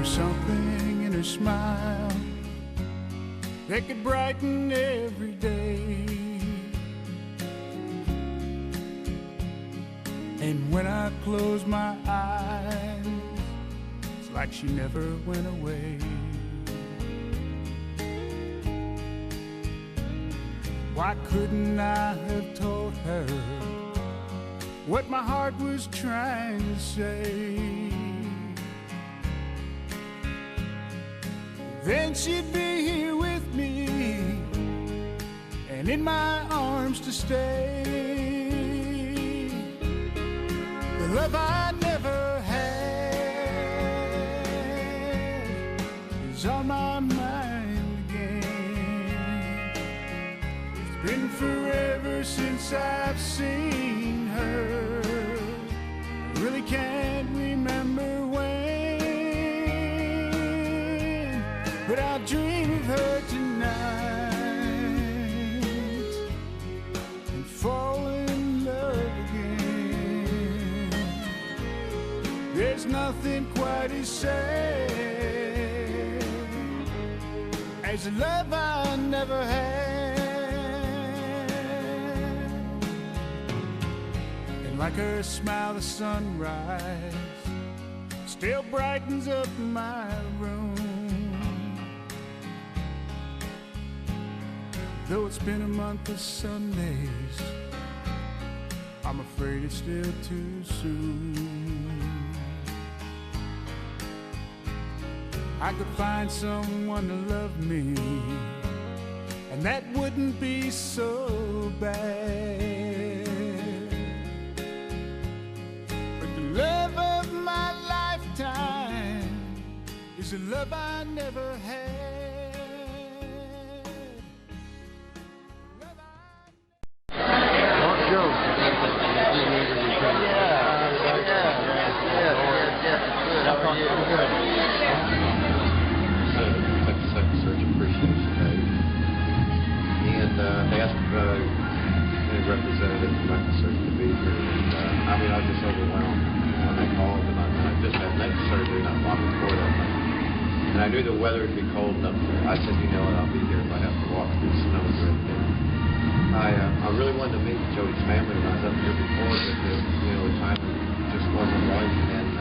something in her smile that could brighten every day. And when I close my eyes, it's like she never went away. Why couldn't I have told her what my heart was trying to say? Then she'd be here with me and in my arms to stay. The love I never had is on my mind again. It's been forever since I've seen her. I really can't remember when, but I'll dream of her tonight and fall in love again. There's nothing quite as sad as the love I never had. And like her smile, the sunrise still brightens up my room. Though it's been a month of Sundays, I'm afraid it's still too soon. I could find someone to love me, and that wouldn't be so bad. But the love of my lifetime is a love I never had. Texas Equusearch Appreciation Day, and they asked a representative from Equusearch to be here. And, I mean, I was just overwhelmed when they called, and I just had neck surgery not long before that night. And I knew the weather would be cold enough there. I said, you know what, I'll be here if I have to walk through snow or anything. I really wanted to meet Jodi's family when I was up here before, but the time just wasn't right. And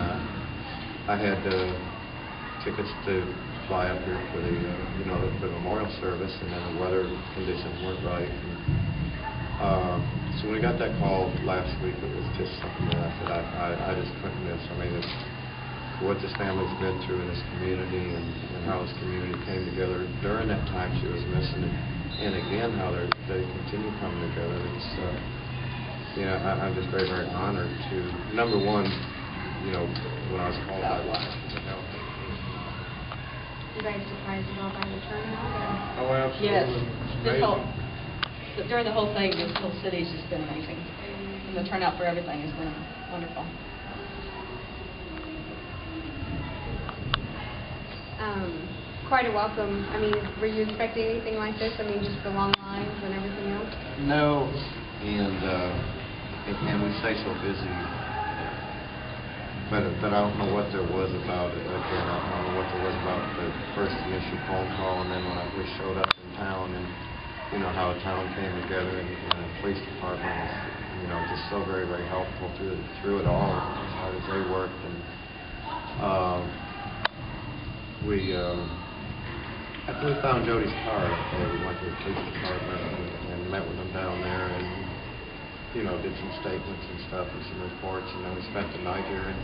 I had tickets to fly up here for the the memorial service, and then the weather conditions weren't right. And, so when we got that call last week, it was just something that I said I just couldn't miss. I mean, it's what this family's been through in this community, and how this community came together during that time she was missing it, and again how they continue coming together. It's I'm just very, very honored to, number one, when I was called out last, You guys surprised at all by the turnout? Oh, absolutely. Yes. During the whole thing, this whole city's just been amazing. And the turnout for everything has been wonderful. Quite a welcome. I mean, were you expecting anything like this? I mean, just the long lines and everything else? No, and we stay so busy. But I don't know what there was about it. Again, I don't know what there was about the first initial phone call, and then when I first showed up in town, and how the town came together, and the police department was, just so very, very helpful through it all, as hard as they worked. And after we found Jodi's car, we went to the police department and met with them down there, and did some statements and stuff and some reports, and then we spent the night here, and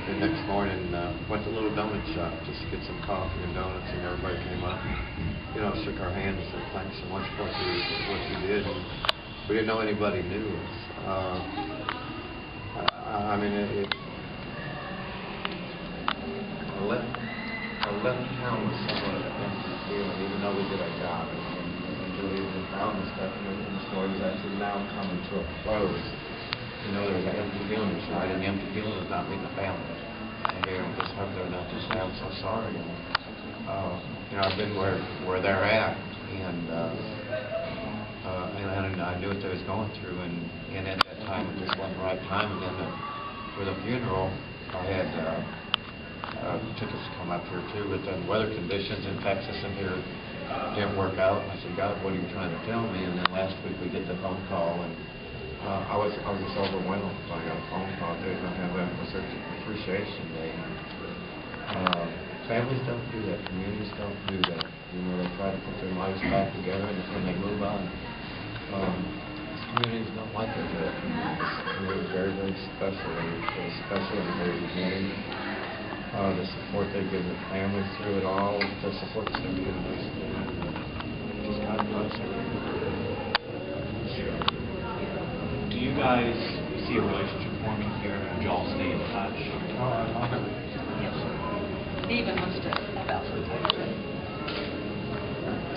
the next morning went to a little donut shop just to get some coffee and donuts, and everybody came up and shook our hands and said thanks so much for what you did. And we didn't know anybody knew us. I mean, I left town with somewhat of an empty feeling, even though we did our job and Jodi had found this stuff, and the story was actually now coming to a close. There was an empty feeling inside, and the empty feeling was not meeting the family. And they don't just hug their nuts and say, I'm so sorry. And, I've been where they're at, and I knew what they was going through, and at that time it just wasn't the right time. And then for the funeral, I had tickets to come up here too, but then weather conditions in Texas and here didn't work out. I said, God, what are you trying to tell me? And then last week we get the phone call, and I was just overwhelmed. I got a phone call. They're going to have an Equusearch Appreciation Day. Families don't do that. Communities don't do that. You know, they try to put their lives back together and they move on. Communities don't like it, but it's very, very special. It's special in the very beginning. The support they give their families through it all, the support that's given us. Just God bless everyone. Do you guys see a relationship forming here? Would you all stay in touch? Yes. He even wants to help out sometimes.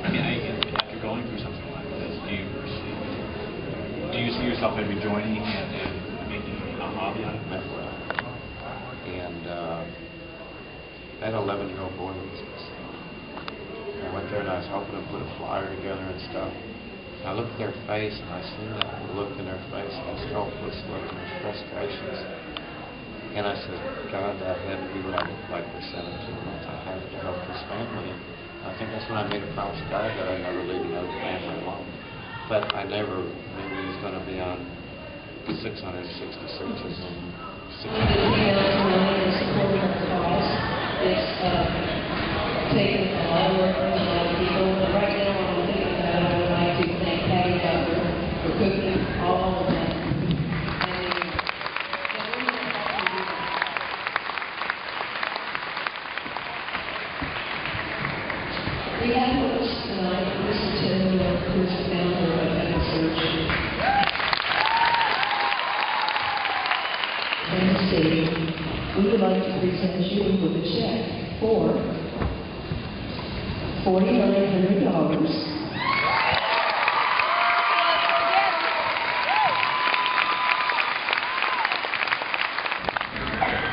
I mean, after going through something like this, do you see yourself maybe joining and making a hobby out of it? And I had an 11-year-old boy that was missing. I went there and I was helping them put a flyer together and stuff. And I looked at their face and I seen that look in their face, this helpless look and those frustrations. And I said, God, that had to be what I looked like for 17 months. I have to help this family. And I think that's when I made a promise to God that I'd never leave another family alone. But I never knew he was going to be on 660 searches and 600. It's taken a lot of work from a lot of people, but right now I'm thinking about it. I would like to thank Patty Doctor for cooking all of that. We have with us tonight Jodi Sanderholm, who is the founder of Equusearch. Tennessee. We would like to present you with a check for $4,900.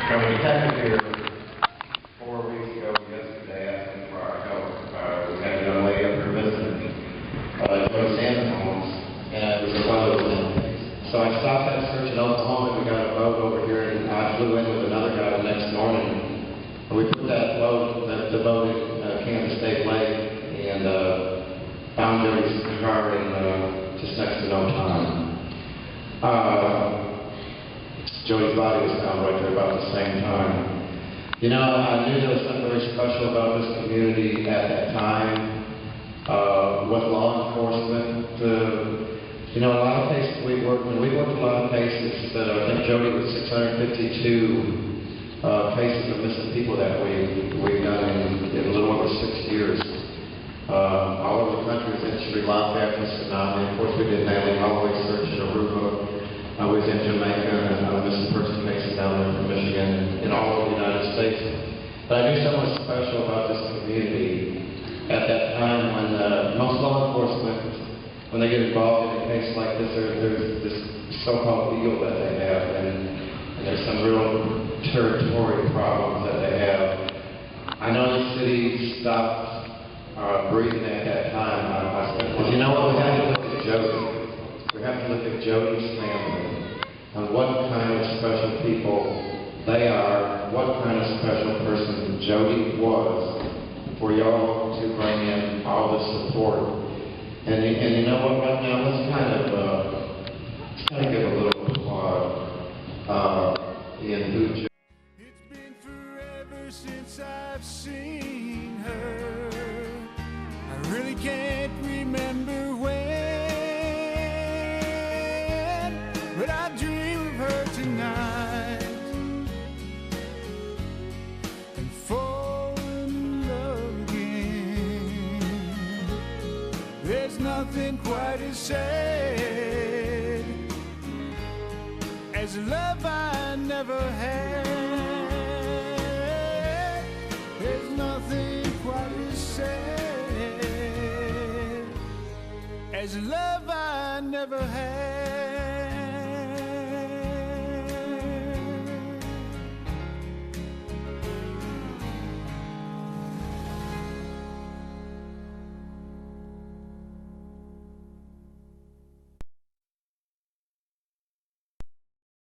When we came here 4 weeks ago yesterday asking for our help, we had a young lady up here visiting, Jodi Sanderholm, and it was a boat. So I stopped at a church in Oklahoma, and we got a boat over here, and I flew in with another guy the next morning. And we put that boat, the boat in Kansas State Lake, and found Jodi's car in just next to no time. Jodi's body was found right there about the same time. You know, I knew there was something very special about this community at that time. With law enforcement, you know, a lot of cases we worked a lot of cases that I think Jodi was 652 cases of missing people that we've done in a little over 6 years. All over the country, since Sri Lanka, Tsunami. Of course, we did nailing hallway search in Aruba. I was in Jamaica and a missing person cases down there from Michigan and all over the United States. But I knew something special about this community at that time when most law enforcement, when they get involved in a case like this, there's this so-called deal that they have, and there's some real territory problems that they have. I know the city stopped breathing at that time. Because you know what, we have to look at Jodi. We have to look at Jodi's family and what kind of special people they are, what kind of special person Jodi was for y'all to bring in all the support. And you know what, right now, let's kind of give a little applause in who Jodi. It's been forever since I've seen her. I really can't remember when, but I dream of her tonight and fall in love again. There's nothing quite as sad as a love I never had. There's nothing quite as sad as a love I never had.